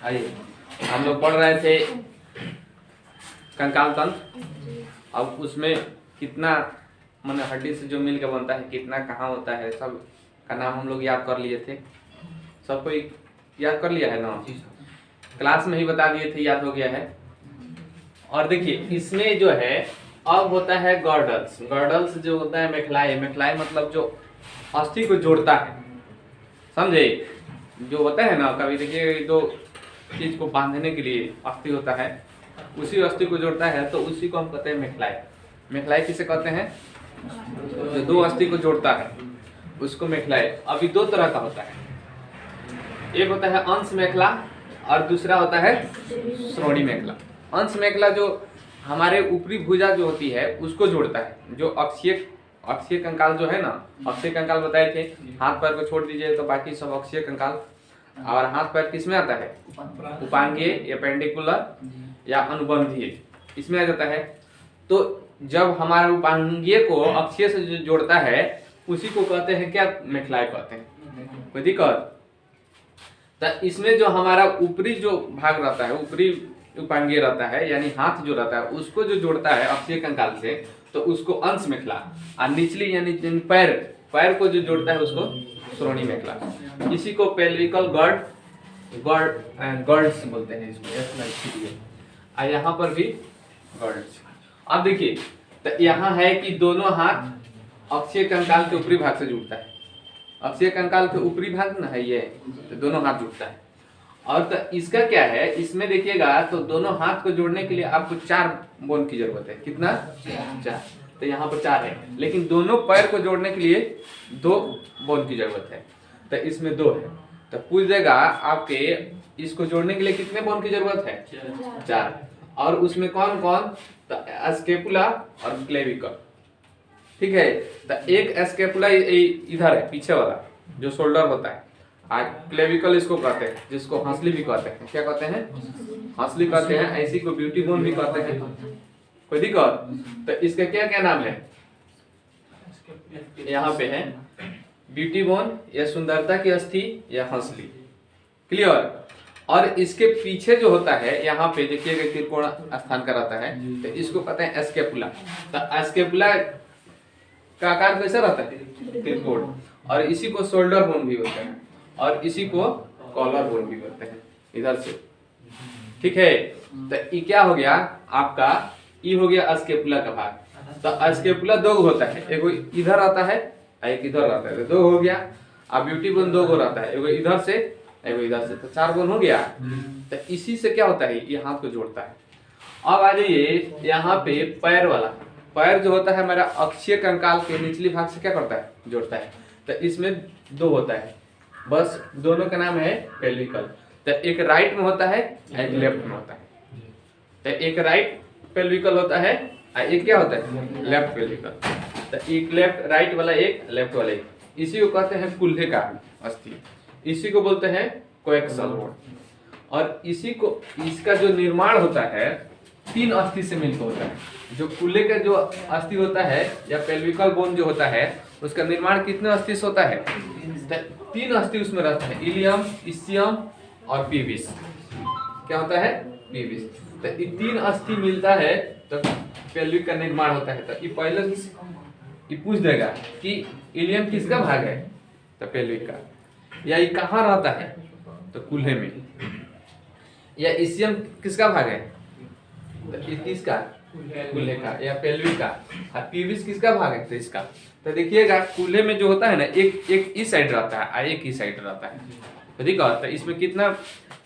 आइए, हम लोग पढ़ रहे थे कंकाल तंत्र। अब उसमें कितना माने हड्डी से जो मिल के बनता है, कितना कहाँ होता है, सब का नाम हम लोग याद कर लिए थे। सब कोई याद कर लिया है ना? क्लास में ही बता दिए थे, याद हो गया है। और देखिए इसमें जो है अब होता है गर्डल्स। गर्डल्स जो होता है मेखलाई। मेखलाई मतलब जो अस्थि को जोड़ता है, समझे? जो होता है ना, कभी देखिए दो चीज को बांधने के लिए अस्थि होता है, उसी अस्थि को जोड़ता है, तो उसी को हम कहते हैं मेखलाई। मेखलाई किसे कहते हैं? जो दो अस्थि को जोड़ता है उसको मेखलाई। अभी दो तरह का होता है, एक होता है अंश मेखला और दूसरा होता है श्रोणी मेखला। अंश मेखला जो हमारे ऊपरी भुजा जो होती है उसको जोड़ता है। जो अक्षीय कंकाल जो है ना, अक्षीय कंकाल बताए थे, हाथ पैर को छोड़ दीजिए तो बाकी सब अक्षीय कंकाल। और हाथ पैर किस में आता है? उपांगीय, एपेंडिकुलर या अनुबंधीय, इसमें आ जाता है। तो जब हमारे उपांगीय को अक्षीय से जो जोड़ता है उसी को कहते हैं क्या? मेखलाई कहते हैं। कोई दिक्कत? तो इसमें जो हमारा ऊपरी जो भाग रहता है, ऊपरी उपांगीय रहता है, यानी हाथ जो रहता है उसको जो जोड़ता है अक्षीय कंकाल से, तो उसको अंश मेखला। और निचली यानी पैर को जो जोड़ता है उसको श्रोणी मेखला। इसी को पेल्विकल गर्ड्स बोलते हैं इसको। और यहाँ पर भी गर्ड्स। अब देखिए तो यहाँ है कि दोनों हाथ अक्षीय कंकाल के ऊपरी भाग से जुड़ता है। अक्षीय कंकाल के ऊपरी भाग ना है ये, तो दोनों हाथ जुड़ता है। और तो इसका क्या है, इसमें देखिएगा तो दोनों हाथ को जोड़ने के लिए आपको 4 बोन की जरूरत है। कितना? 4। तो यहाँ पर 4 है, लेकिन दोनों पैर को जोड़ने के लिए 2 बोन की जरूरत है, तो इसमें 2 है। तो पूछ देगा आपके इसको जोड़ने के लिए कितने बोन की जरूरत है? 4। और उसमें कौन कौन? तो स्केपुला और क्लेविकल। ठीक है, तो एक स्केपुला इधर है, पीछे वाला जो शोल्डर होता है। क्लेविकल इसको कहते हैं, जिसको हंसली भी कहते हैं। क्या कहते हैं? हंसली कहते हैं। ऐसी को ब्यूटी बोन भी कहते हैं। कोई दिक्कत? तो इसका क्या क्या नाम है? यहाँ पे है ब्यूटी बोन, या सुंदरता की अस्थि, या हंसली। क्लियर? और इसके पीछे जो होता है, यहाँ पे देखिएगा त्रिकोण स्थान का रहता है, तो इसको कहते हैं स्केपुला। तो स्केपुला का आकार कैसा रहता है? त्रिकोण। और इसी को शोल्डर बोन भी बोलते हैं, और इसी को कॉलर बोन भी बोलते हैं, इधर से। ठीक है, तो ये क्या हो गया आपका? ये हो गया स्केपुला का भाग। तो स्केपुला 2 होता है, एक इधर आता है, एक इधर आता है, तो 2 हो गया। अब ब्यूटी बोन 2 गो रहता है, एक इधर से, एक इधर से, तो 4 बोन हो गया। तो इसी से क्या होता है? ये हाथ को जोड़ता है। अब आ जाइए यहाँ पे पैर वाला। पैर जो होता है हमारा अक्षीय कंकाल के निचली भाग से क्या करता है? जोड़ता है। तो इसमें 2 होता है, बस दोनों का नाम है पेल्विकल। तो एक राइट में होता है, एक लेफ्ट में होता है। तो एक राइट पेल्विकल होता है और एक क्या होता है? लेफ्ट पेल्विकल। तो एक लेफ्ट, राइट वाला एक, लेफ्ट वाला एक। इसी को कहते हैं कुल्हे का अस्थि। इसी को बोलते हैं कोएक्सल बोन। और इसी को, इसका जो निर्माण होता है 3 अस्थि से मिलकर होता है। जो कुल्हे का जो अस्थि होता है या पेल्विकल बोन जो होता है, उसका निर्माण कितने अस्थि से होता है? 3 अस्थि उसमें रहता है, इलियम, इस्चियम और पीविस। क्या होता है? पीविस। तो ये 3 अस्थि मिलता है तो पेल्विक का निर्माण होता है। तो ये पहले ये पूछ देगा कि इलियम किसका भाग है? तो पेल्विक का। या ये कहाँ रहता है? तो कुल्हे में। या इस्चियम किसका भाग है? तो ये किसका? कुल्हे का या पेल्विक का। और पीविस किसका भाग है? तो इसका। तो देखिएगा कुल्हे में जो होता है ना, एक इस साइड रहता है और एक इस साइड रहता है। तो ठीक है, तो इसमें कितना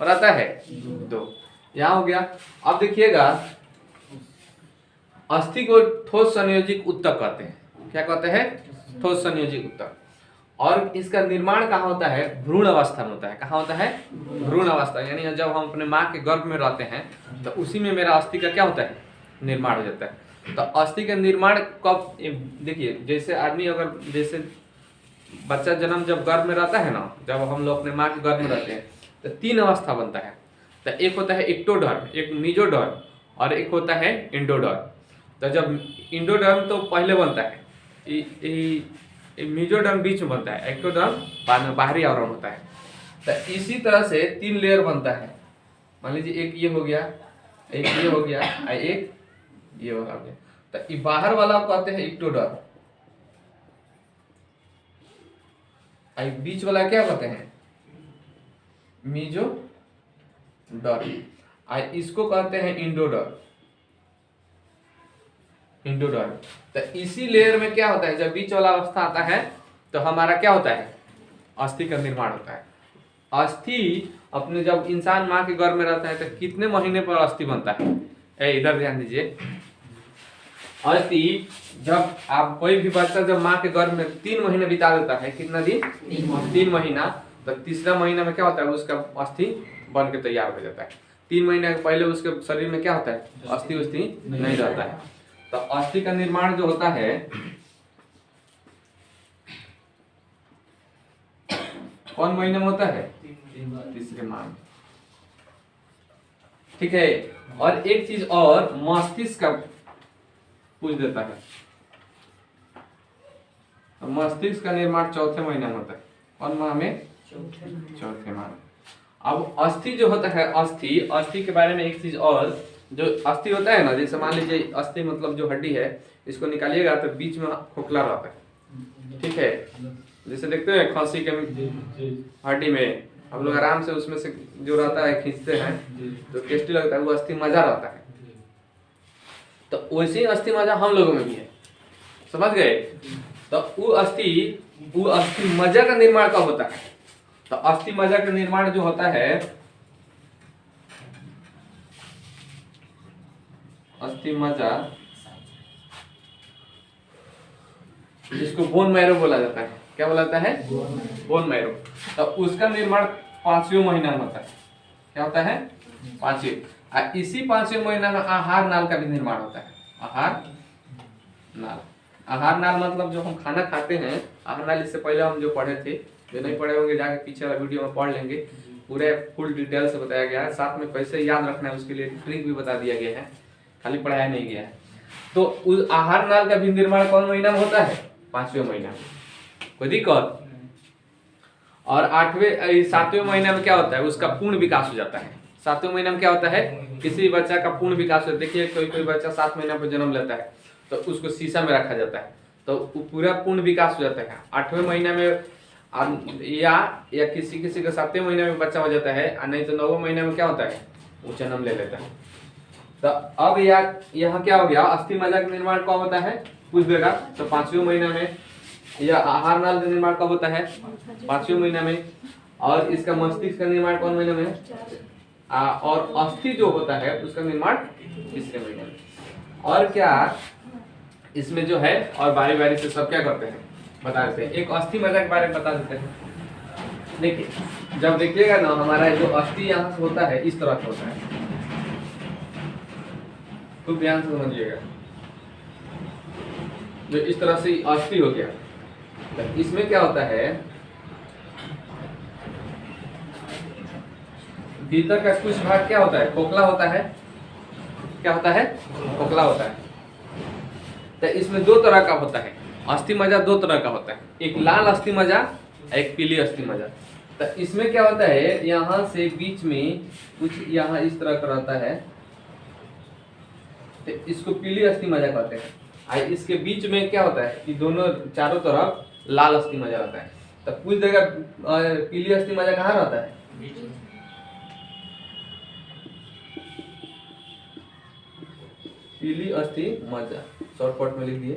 रहता है? 2। यहाँ हो गया। अब देखिएगा अस्थि को ठोस संयोजिक ऊतक कहते हैं। क्या कहते हैं? ठोस संयोजिक ऊतक। और इसका निर्माण कहाँ होता है? भ्रूण अवस्था में होता है। कहाँ होता है? भ्रूण अवस्था, यानी जब हम अपने माँ के गर्भ में रहते हैं तो उसी में मेरा अस्थि का क्या होता है? निर्माण हो जाता है। तो अस्थि का निर्माण कब? देखिए जैसे आदमी, अगर जैसे बच्चा जन्म जब गर्भ में रहता है ना, जब हम लोग अपने माँ के गर्भ में रहते हैं तो 3 अवस्था बनता है। तो एक होता है एक्टोडर्म, एक मीजोडर्म और एक होता है एंडोडर्म। तो जब एंडोडर्म तो पहले बनता है, मीजोडर्म बीच में बनता है, एक्टोडर्म बाद में बाहरी आवरण होता है। तो इसी तरह से 3 लेयर बनता है। मान लीजिए एक ये हो गया, एक ये हो गया और एक ये वाला हो गया। तो ये बाहर वाला कहते हैं इक्टोडर्म, और बीच वाला क्या कहते हैं मेसोडर्म, और इसको कहते हैं एंडोडर्म। तो इसी लेयर में क्या होता है, जब बीच वाला अवस्था आता है तो हमारा क्या होता है, अस्थि का निर्माण होता है। अस्थि अपने जब इंसान माँ के गर्भ में रहता है तो कितने महीने पर अस्थि बनता है, इधर ध्यान दीजिए। अस्थि जब आप कोई भी बच्चा जब माँ के गर्भ में 3 महीने बिता देता है, कितना दिन, 3 महीना, तो तीसरा महीना में क्या होता है, उसका अस्थि बन के तैयार हो जाता है। 3 महीने पहले उसके शरीर में क्या होता है, अस्थि नहीं रहता है। तो अस्थि का निर्माण जो होता है कौन महीने में होता है, तीसरे माह में। ठीक है। और एक चीज और, मस्तिष्क का पूछ देता है, मस्तिष्क का निर्माण चौथे महीने में होता है। कौन माह में, चौथे माह में। अब अस्थि जो होता है, अस्थि के बारे में एक चीज और, जो अस्थि होता है ना, जैसे मान लीजिए अस्थि मतलब जो हड्डी है, इसको निकालिएगा तो बीच में खोखला रहता है। ठीक है, जैसे देखते हैं खांसी के हड्डी में हम लोग आराम से उसमें से जो रहता है खींचते हैं तो टेस्टी लगता है, वो अस्थि मजा रहता है। तो वैसे ही अस्थि मजा हम लोगों में भी है, समझ गए। तो वो अस्थि मज्जा का निर्माण कब होता है, तो अस्थि मज्जा का निर्माण जो होता है, अस्थि मज्जा जिसको बोन मैरो बोला जाता है, क्या बोला जाता है, बोन मैरो। तो उसका निर्माण 5वें महीना में होता है। क्या होता है, 5वें। इसी 5वें महीना में आहार नाल का भी निर्माण होता है। आहार नाल मतलब जो हम खाना खाते हैं, आहार नाल इससे पहले हम जो पढ़े थे, जो नहीं पढ़े होंगे जाके पीछे वाला वीडियो में पढ़ लेंगे, पूरे फुल डिटेल से बताया गया है। साथ में कैसे याद रखना है उसके लिए ट्रिक भी बता दिया गया है, खाली पढ़ाया नहीं गया है। तो उस आहार नाल का भी निर्माण कौन महीना में होता है, 5वें महीना में, कोई दिक्कत। और 7वें महीना में क्या होता है, उसका पूर्ण विकास हो जाता है। 7वें महीना में क्या होता है, किसी बच्चा का पूर्ण विकास होता है। देखिए कोई बच्चा 7 महीना पर जन्म लेता है तो उसको शीशा में रखा जाता है, तो पूरा पूर्ण विकास हो जाता है। 8वें महीना में या किसी का 7वें महीने में बच्चा हो जाता है, और नहीं तो 9वें महीने में क्या होता है, वो जन्म ले लेता है। तो अब यहाँ क्या हो गया, अस्थि मज्जा का निर्माण कब होता है, पूछ देगा। तो 5वें महीना में। या आहार नाल का निर्माण कब होता है, 5वें महीना में। और इसका मस्तिष्क का निर्माण कौन महीना में, और अस्थि जो होता है उसका निर्माण 3रे महीने में। और क्या इसमें जो है, और बारी बारी से सब क्या करते हैं बता देते हैं। एक अस्थि मज्जा के बारे में बता देते हैं। देखिए जब देखिएगा ना, हमारा जो अस्थि यहाँ से होता है इस तरह से होता है, खूब ध्यान से समझिएगा। जो इस तरह से अस्थि हो गया, तो इसमें क्या होता है, भीतर का कुछ भाग क्या होता है, खोखला होता है। क्या होता है, खोखला होता है। तो इसमें 2 तरह का होता है, अस्थि मज्जा 2 तरह का होता है, एक लाल अस्थि मज्जा, एक पीली अस्थि मज्जा। तो इसमें क्या होता है, यहाँ से बीच में कुछ यहाँ इस तरह का रहता है, तो इसको पीली अस्थि मज्जा कहते हैं। और इसके बीच में क्या होता है कि दोनों चारों तरफ लाल अस्थि मज्जा रहता है। तो पूछ देगा पीली अस्थि मज्जा कहाँ रहता है, पीली अस्थि मज्जा शॉर्टकट में लिख दिए।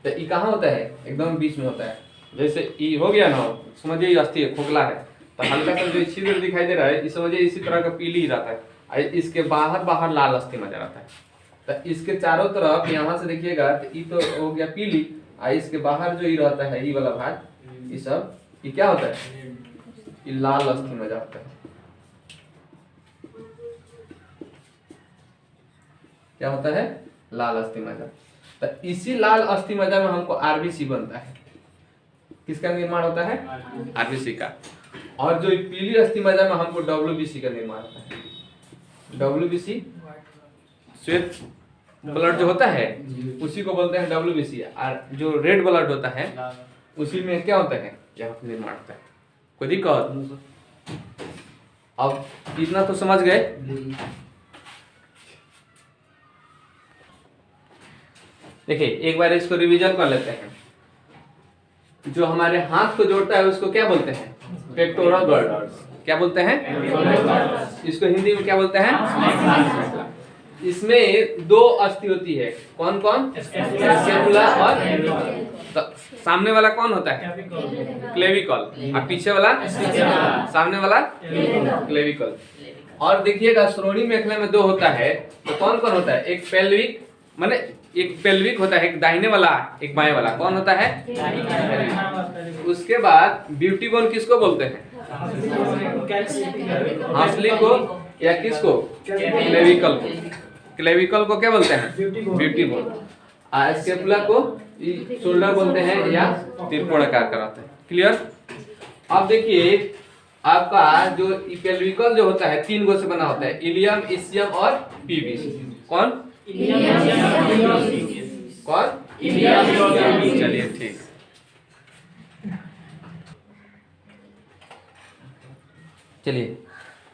तो ये कहाँ होता है, एकदम बीच में होता है। जैसे ये हो गया ना, समझिए ये अस्थि है, खोखला है, तो हल्का सा जो छिद्र दिखाई दे रहा है, इस समझिए इसी तरह का पीली ही रहता है। और इसके बाहर लाल अस्थि मज्जा रहता है। तो इसके चारों तरफ यहाँ से देखिएगा, तो ये तो हो गया पीली, और इसके बाहर जो ये रहता है, ये वाला भाग, ये सब ये क्या होता है, ये लाल अस्थि मज्जा होता है। क्या होता है, लाल अस्थि मज्जा। तो इसी लाल अस्थि मज्जा में हमको आरबीसी बनता है। किसका निर्माण होता है, आरबीसी का। और जो पीली अस्थि मज्जा में हमको डब्ल्यूबीसी का निर्माण होता है। डब्ल्यूबीसी श्वेत ब्लड जो होता है उसी को बोलते हैं डब्ल्यूबीसी। और जो रेड ब्लड होता है उसी में क्या होता है, यहाँ पे निर्माण होता है। कोई दिक्कत, अब इतना तो समझ गए। देखिए एक बार इसको रिवीजन कर लेते हैं। जो हमारे हाथ को जोड़ता है उसको क्या बोलते हैं? Pectoral girders. क्या बोलते हैं? इसको हिंदी में क्या बोलते हैं? इसमें दो अस्थि होती है, कौन कौन? स्कैपुला और सामने वाला कौन होता है? क्लेविकल। और पीछे वाला? सामने वाला क्लेविकल। और देखिएगा श्रोणी मेखला में दो होता है, तो कौन कौन होता है? एक पेल्विक, माने एक पेल्विक होता है, एक दाहिने वाला, एक बाएं वाला। कौन होता है? उसके बाद ब्यूटी बोन किसको बोलते हैं? हंसली को या किसको? क्लेविकल को। क्लेविकल को क्या बोलते हैं? Beauty bone. स्कैपुला को शोल्डर बोलते हैं या त्रिकोणाकार कराते हैं। क्लियर? अब देखिए आपका जो पेल्विकल जो होता है तीन गो से बना होता है, इलियम, इसियम और पीविस। कौन? कौन? चलिए ठीक। चलिए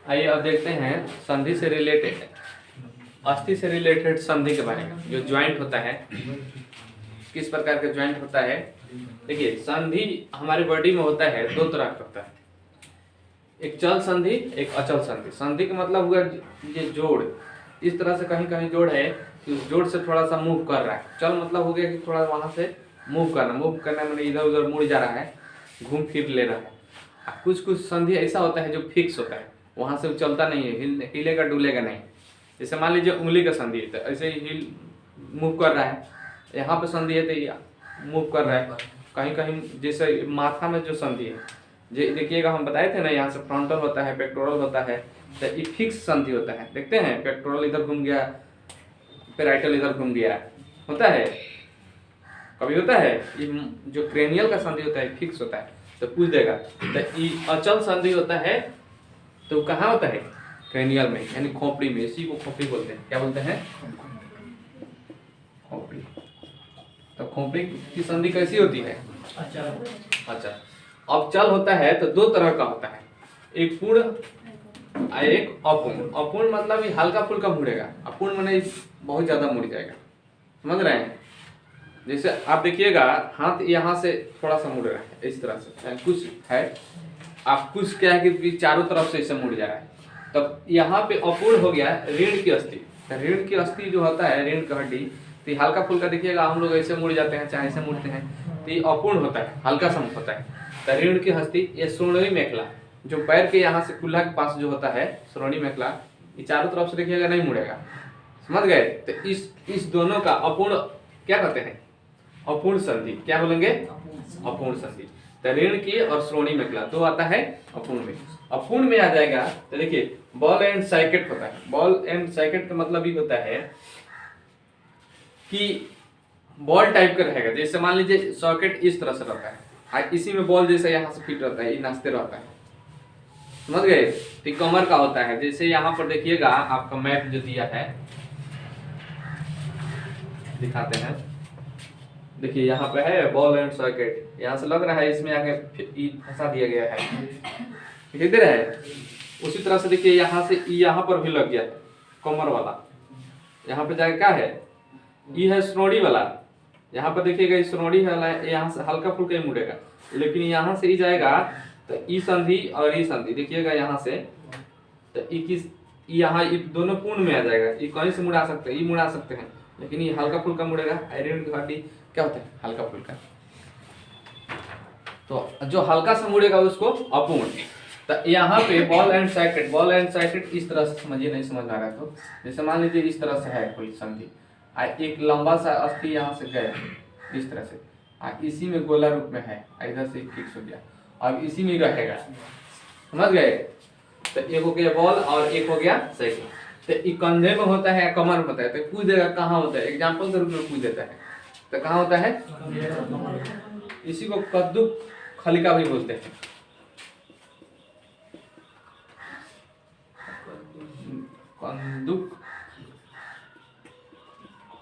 आइए अब देखते हैं संधि से रिलेटेड, अस्थि से रिलेटेड संधि के बारे में। जो ज्वाइंट होता है, किस प्रकार का ज्वाइंट होता है। देखिए संधि हमारी बॉडी में होता है दो तरह का होता है, एक चल संधि, एक अचल संधि। संधि का मतलब हुआ ये जोड़, इस तरह से कहीं कहीं जोड़ है कि उस जोड़ से थोड़ा सा मूव कर रहा है। चल मतलब हो गया कि थोड़ा वहां से मूव करना मैंने इधर उधर मुड़ जा रहा है, घूम फिर ले रहा है। कुछ कुछ संधि ऐसा होता है जो फिक्स होता है, वहां से चलता नहीं है, हिलेगा डुलेगा नहीं। जैसे मान लीजिए उंगली का संधि है तो ऐसे ही हिल मूव कर रहा है, यहाँ पे संधि है तो ये मूव कर रहा है। कहीं कहीं जैसे माथा में जो संधि है, देखिएगा हम बताए थे ना, यहाँ से फ्रंटल होता है, पेक्टोरल होता है, तो ये फिक्स संधि होता है। देखते हैं पेक्टोरल इधर घूम गया, पेराइटल इधर घूम गया, होता है कभी होता है। ये जो क्रेनियल का संधि होता है फिक्स होता है, तो पूछ देगा। तो ये अचल संधि होता है तो कहाँ होता है? क्रेनियल में, यानी खोपड़ी में। इसी को खोपड़ी बोलते हैं। क्या बोलते हैं? खोपड़ी। तो खोपड़ी की संधि कैसी होती है? अच्छा। अब चल होता है तो दो तरह का होता है, एक पूर्ण एक अपूर्ण। अपूर्ण मतलब ये हल्का फुल्का मुड़ेगा, अपूर्ण माने बहुत ज्यादा मुड़ जाएगा। समझ रहे हैं? जैसे आप देखिएगा हाथ यहाँ से थोड़ा सा मुड़ रहा है इस तरह से, कुछ है आप कुछ क्या है कि चारों तरफ से इसे मुड़ जा रहा है, तब यहाँ पे अपूर्ण हो गया रीढ़ की अस्थि। रीढ़ की अस्थि जो होता है, रीढ़ की हड्डी, तो हल्का फुल्का देखिएगा हम लोग ऐसे मुड़ जाते हैं, चाहे ऐसे मुड़ते हैं, तो ये अपूर्ण होता है, हल्का सा होता है। तो रीढ़ की अस्थि, ये श्रोणी मेखला जो पैर के यहाँ से कुल्ला के पास जो होता है, श्रोणी मेखला, ये चारों तरफ से देखिएगा नहीं मुड़ेगा। समझ गए? तो इस दोनों का अपूर्ण क्या कहते हैं? अपूर्ण संधि। क्या बोलेंगे? अपूर्ण संधि। तो रीढ़ की और श्रोणी मेखला दो आता है अपूर्ण में। अपूर्ण में आ जाएगा तो देखिए बॉल एंड सॉकेट होता है। बॉल एंड सॉकेट का मतलब ये होता है कि बॉल टाइप का रहेगा। जैसे मान लीजिए सॉकेट इस तरह से रहता है, इसी में बॉल जैसे यहाँ से फिट रहता है, ये नाचते रहता है। समझ गए? तो कमर का होता है, जैसे यहाँ पर देखिएगा आपका मैप जो दिया है, दिखाते हैं। देखिए यहाँ पे है बॉल एंड सॉकेट, यहाँ से लग रहा है इसमें आगे फंसा दिया गया है, दिख रहा है। उसी तरह से देखिए यहाँ से यहाँ पर भी लग गया है कमर वाला, यहाँ पे जाके क्या है, ये है श्रोणी वाला। यहाँ पर देखिएगा इस श्रोणी वाला यहाँ से हल्का फुल्का ही मुड़ेगा, लेकिन यहाँ से ही जाएगा तो ई संधि और ई संधि देखिएगा यहाँ से, तो यहाँ दोनों पूर्ण में आ जाएगा। ये कहीं से मुड़ा सकते हैं, ये मुड़ा सकते हैं, लेकिन ये हल्का फुल्का मुड़ेगा। आयरन की हड्डी क्या होता है? हल्का फुल्का। तो जो हल्का सा मुड़ेगा उसको अपूर्ण। तो यहाँ पे ball and socket, ball and socket इस तरह से समझिए, नहीं समझ आ रहा तो जैसे मान लीजिए इस तरह से है कोई संधि, एक लंबा सा अस्थि यहाँ से गया इस तरह से, इसी में गोला रूप में है, इधर से फिक्स हो गया, अब इसी में रहेगा। समझ गए? तो एक हो गया बॉल और एक हो गया सॉकेट। तो ये कंधे में होता है, कमर में होता है, तो पूछ देगा कहाँ होता है, एग्जाम्पल के रूप में पूछ देता है। तो कहाँ होता है? इसी को कद्दू खलिका भी बोलते हैं। कंदुक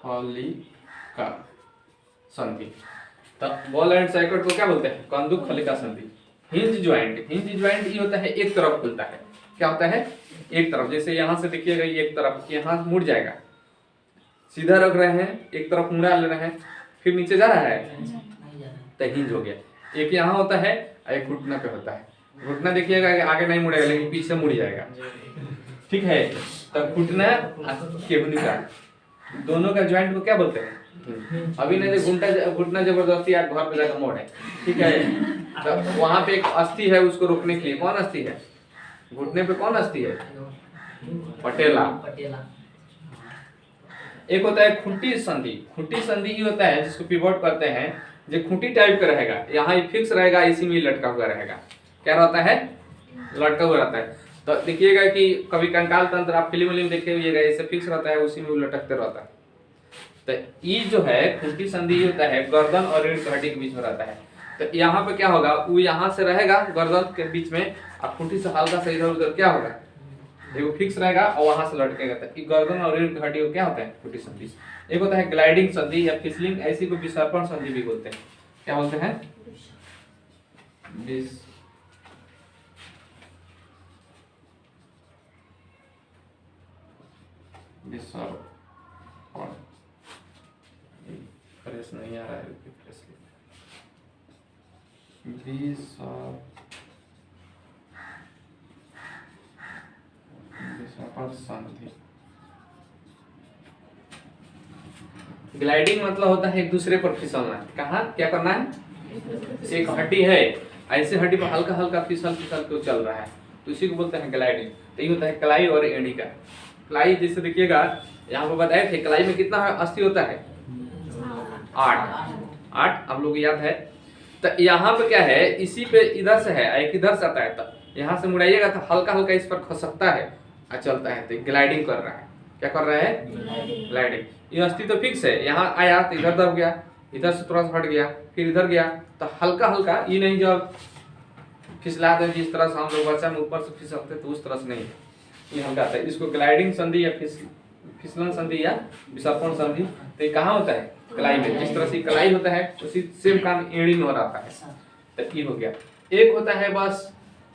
खलिका संधि। तो बॉल एंड सॉकेट को क्या बोलते हैं? कंदुक खलिका संधि। हिंज ज्वाइंट ये होता है एक तरफ खुलता है। क्या होता है? एक तरफ। जैसे यहाँ से देखिएगा ये एक तरफ, यहाँ मुड़ जाएगा, सीधा रख रहे हैं, एक तरफ मुड़ा ले रहे हैं, फिर नीचे जा रहा है तो हिंज हो गया। एक यहाँ होता है, एक घुटना पे होता है। घुटना देखिएगा आगे नहीं मुड़ेगा लेकिन पीछे मुड़ जाएगा, ठीक है। तो घुटना केवनिका, दोनों का ज्वाइंट को क्या बोलते हैं? अभी नहीं तो घुटना जबरदस्ती आप घर पे जाकर मोड़े, ठीक है। तो वहां पे एक अस्थि है, उसको रोकने के लिए कौन अस्थि है? घुटने पे कौन अस्थि है? पटेला। एक होता है खुंटी संधि। खुंटी संधि ये होता है जिसको पिवोट करते हैं, जो खूंटी टाइप का रहेगा, यहाँ ही फिक्स रहेगा, इसी में लटका हुआ रहेगा। क्या रहता है? लटका हुआ रहता है। तो देखिएगा कि कभी कंकाल तंत्र आप फिल्म देखे हुइएगा, ऐसे फिक्स रहता है, उसी में लटकते रहता है। तो ये जो है खूंटी संधि होता है गर्दन और रीढ़ की हड्डी के बीच में रहता है। तो यहाँ पे क्या होगा, वो यहाँ से रहेगा गर्दन के बीच में, और खूंटी से हल्का सा इधर उधर क्या होगा, देखो फिक्स रहेगा और वहां से लटकेगा। तो गर्दन और रीढ़ की हड्डी को क्या होता है? खूंटी संधि। एक होता है ग्लाइडिंग संधि या फिसलिंग, ऐसी को विसर्पण संधि भी बोलते हैं। क्या बोलते हैं? फ्रेश नहीं आ रहा है, संधि। ग्लाइडिंग मतलब होता है एक दूसरे पर फिसलना। कहाँ क्या करना है? एक हड्डी है, ऐसे हड्डी पर हल्का हल्का फिसल फिसल के चल रहा है, तो इसी को बोलते हैं ग्लाइडिंग। तो ये होता है कलाई और एड़ी का। कलाई जैसे देखिएगा यहाँ पर बताए थे, कलाई में कितना अस्थि होता है? 8 आप लोग याद है। तो यहाँ पे क्या है, इसी पे इधर से है, एक इधर से आता है, तो यहाँ से मुड़ाइएगा तो हल्का हल्का इस पर खसकता है और चलता है, तो ग्लाइडिंग कर रहा है। क्या कर रहा है? ग्लाइडिंग। ये अस्थि तो फिक्स है, यहाँ आया तो इधर दब गया, इधर से थोड़ा सा हट गया, फिर इधर गया, तो हल्का हल्का, ये नहीं जब फिसला दें जिस तरह से हम लोग बच्चा में ऊपर से फिसलते तो उस तरह से नहीं, ये हल्का आता है। इसको ग्लाइडिंग संधि या फिसलन संधि या विसर्पण संधि। तो ये कहाँ होता है? कलाई में। जिस तरह से कलाई होता है उसी सेम काम एड़ी में हो रहा है। तो ये हो गया। एक होता है बस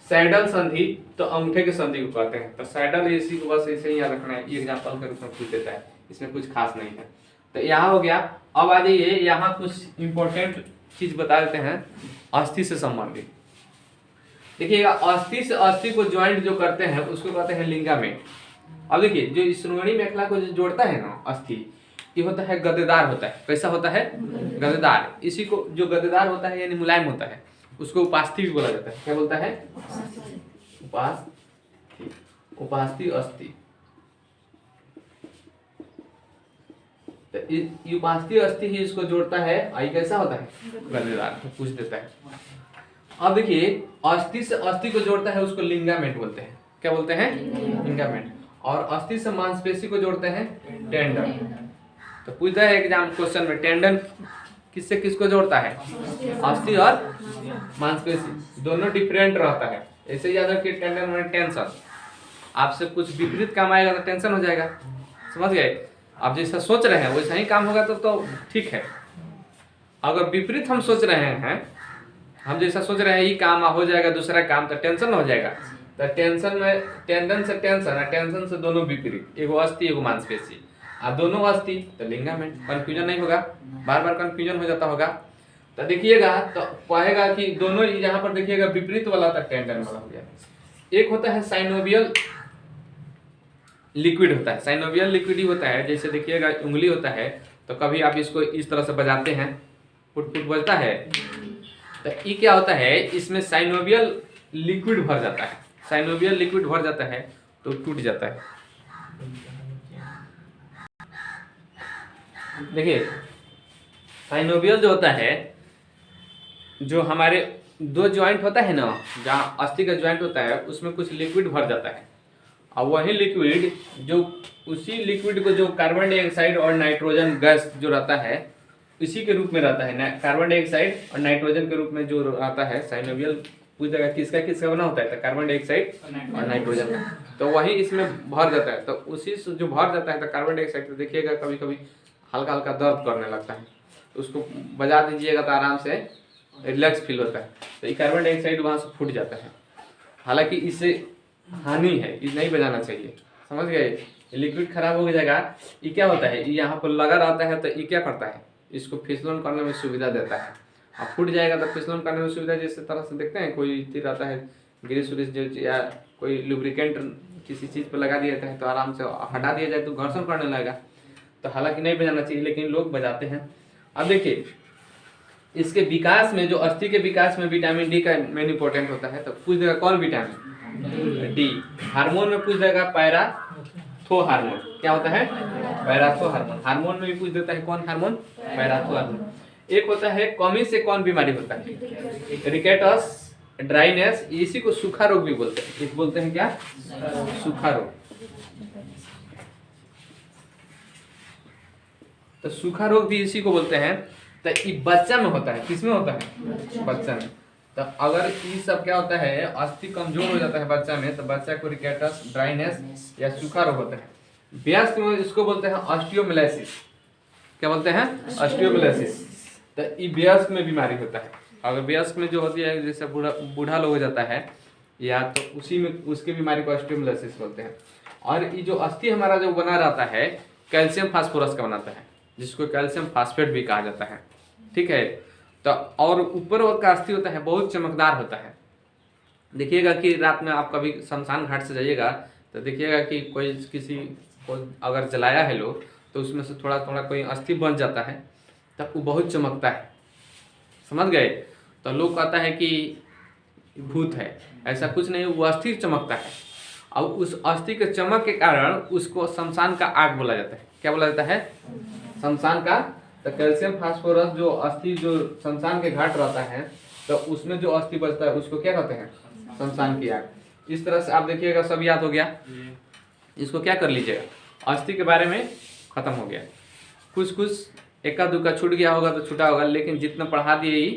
सैडल संधि, तो अंगूठे के संधि को कहते हैं। तो सैडल इसी को बस ऐसे ही याद रखना है, एग्जांपल के रूप में पूछ देता है, इसमें कुछ खास नहीं है। तो यहाँ हो गया। अब आ जाइए, यहाँ कुछ इंपॉर्टेंट चीज बता देते हैं अस्थि से संबंधित। देखिएगा, अस्थि से अस्थि को ज्वाइंट जो करते हैं उसको कहते हैं लिंगामेंट। अब देखिए, जो श्रोणी मेखला को जो जोड़ता है ना अस्थि, ये होता है गद्देदार होता है। कैसा होता है? गद्देदार। इसी को जो गद्देदार होता है यानी मुलायम होता है, उसको उपास्थि भी बोला जाता है। क्या बोलता है? उपास्थि अस्थि। तो ये उपास्थि अस्थि ही इसको जोड़ता है। आई कैसा होता है? गद्देदार। तो पूछ देता है। अब देखिए, अस्थि से अस्थि को जोड़ता है उसको लिंगामेंट बोलते हैं। क्या बोलते हैं? लिंगामेंट। और अस्थि से मांसपेशी को जोड़ते हैं टेंडन। तो पूछता है एग्जाम क्वेश्चन में, टेंडन किससे किसको जोड़ता है? अस्थि और मांसपेशी, दोनों डिफरेंट रहता है। ऐसे याद रखिए, टेंडन में टेंशन, आपसे कुछ विपरीत काम आएगा तो टेंशन हो जाएगा। समझ गए? आप जैसा सोच रहे हैं वैसा ही काम होगा तो ठीक है। अगर विपरीत हम सोच रहे हैं, हम जैसा सोच रहे हैं ये काम हो जाएगा, दूसरा काम, तो टेंशन हो जाएगा। तो टेंशन में टेंडन से टेंशन है, टेंशन से दोनों विपरीत, एगो अस्थि एगो मांसपेशी, आप दोनों अस्थि तो लिंगामेंट। कंफ्यूजन नहीं होगा, बार बार कंफ्यूजन हो जाता होगा। तो देखिएगा तो पाएगा कि दोनों यहाँ पर देखिएगा विपरीत वाला था, टेंडन वाला हो गया। एक होता है साइनोवियल लिक्विड होता है। साइनोवियल लिक्विड ही होता है, जैसे देखिएगा उंगली होता है, तो कभी आप इसको इस तरह से बजाते हैं, फुट फुट बजता है, तो ये क्या होता है, इसमें साइनोवियल लिक्विड भर जाता है। साइनोवियल लिक्विड भर जाता है तो टूट जाता है। देखिए, साइनोवियल जो होता है, जो हमारे दो ज्वाइंट होता है ना, जहाँ अस्थि का ज्वाइंट होता है उसमें कुछ लिक्विड भर जाता है, और वही लिक्विड जो उसी लिक्विड को जो कार्बन डाइऑक्साइड और नाइट्रोजन गैस जो रहता है इसी के रूप में रहता है, कार्बन डाइऑक्साइड और नाइट्रोजन के रूप में जो रहता है साइनोवियल, पूछ देगा किसका किसका बना होता है, तो कार्बन डाइऑक्साइड और नाइट्रोजन का, तो वही इसमें भर जाता है। तो उसी से जो भर जाता है तो कार्बन डाइऑक्साइड, तो देखिएगा कभी कभी हल्का हल्का दर्द करने लगता है, तो उसको बजा दीजिएगा तो आराम से रिलैक्स फील होता है, तो ये कार्बन डाइऑक्साइड वहाँ से फूट जाता है। हालांकि इससे हानि है, ये नहीं बजाना चाहिए, समझ गए। लिक्विड खराब हो जाएगा, ये क्या होता है, ये यहाँ पर लगा रहता है तो ये क्या करता है, इसको फिसलन करने में सुविधा देता है। अब फूट जाएगा तो फिसलन करने में सुविधा, जिस तरह से देखते हैं कोई चीज रहता है ग्रीस व्रीस जो या कोई लुब्रिकेंट किसी चीज़ पर लगा दिया जाता है तो आराम से हटा दिया जाए तो घर्षण करने लगेगा। तो हालांकि नहीं बजाना चाहिए, लेकिन लोग बजाते हैं। अब देखिए इसके विकास में, जो अस्थि के विकास में विटामिन डी का मेन इंपॉर्टेंट होता है। तो पूछ देगा कौन विटामिन डी। हार्मोन में पूछ देगा पैराथो हार्मोन, क्या होता है पैराथो हार्मोन। हार्मोन में भी पूछ देता है कौन हार्मोन, पैराथो हार्मोन। एक होता है कमी से कौन बीमारी होता है, रिकेटस, ड्राइनेस, इसी को सूखा रोग भी बोलते हैं। इस बोलते हैं क्या, सूखा रोग। तो सूखा रोग भी इसी को बोलते हैं। तो ये बच्चा में होता है, किसमें होता है, बच्चा में। तो अगर ये सब क्या होता है, अस्थि कमजोर हो जाता है बच्चा में, तो बच्चा को रिकेटस, ड्राइनेस या सूखा रोग होता है। वयस्क में इसको बोलते हैं ऑस्टियोमिलेसिस। क्या बोलते हैं, ऑस्टियोमिलेसिस। तो ये वयस्क में बीमारी होता है। अगर वयस्क में जो होती है, जैसे बूढ़ा लोग हो जाता है या तो उसी में उसकी बीमारी को ऑस्टियोमिलेसिस बोलते हैं। और ये जो अस्थि हमारा जो बना रहता है कैल्शियम फास्फोरस का बनाता है, जिसको कैल्शियम फास्फेट भी कहा जाता है, ठीक है। तो और ऊपर और का अस्थि होता है बहुत चमकदार होता है। देखिएगा कि रात में आप कभी शमशान घाट से जाइएगा तो देखिएगा कि कोई किसी को अगर जलाया है लोग, तो उसमें से थोड़ा थोड़ा कोई अस्थि बन जाता है, तब वो बहुत चमकता है, समझ गए। तो लोग कहता है कि भूत है, ऐसा कुछ नहीं, वो अस्थि चमकता है। और उस अस्थि के चमक के कारण उसको शमशान का आग बोला जाता है। क्या बोला जाता है, शमशान का। तो कैल्शियम फास्फोरस जो अस्थि जो शमशान के घाट रहता है, तो उसमें जो अस्थि बचता है उसको क्या कहते हैं, शमशान की आग। इस तरह से आप देखिएगा सब याद हो गया। इसको क्या कर लीजिएगा, अस्थि के बारे में खत्म हो गया। कुछ एका दुक्का छूट गया होगा तो छूटा होगा, लेकिन जितना पढ़ा दिए ही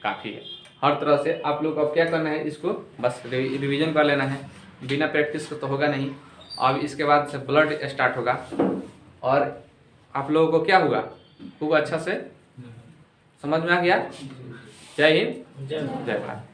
काफ़ी है। हर तरह से आप लोग अब क्या करना है, इसको बस रिवीजन कर लेना है। बिना प्रैक्टिस को तो होगा नहीं। अब इसके बाद से ब्लड स्टार्ट होगा और आप लोगों को क्या होगा, खूब अच्छा से समझ में आ गया। जय हिंद, जय भारत।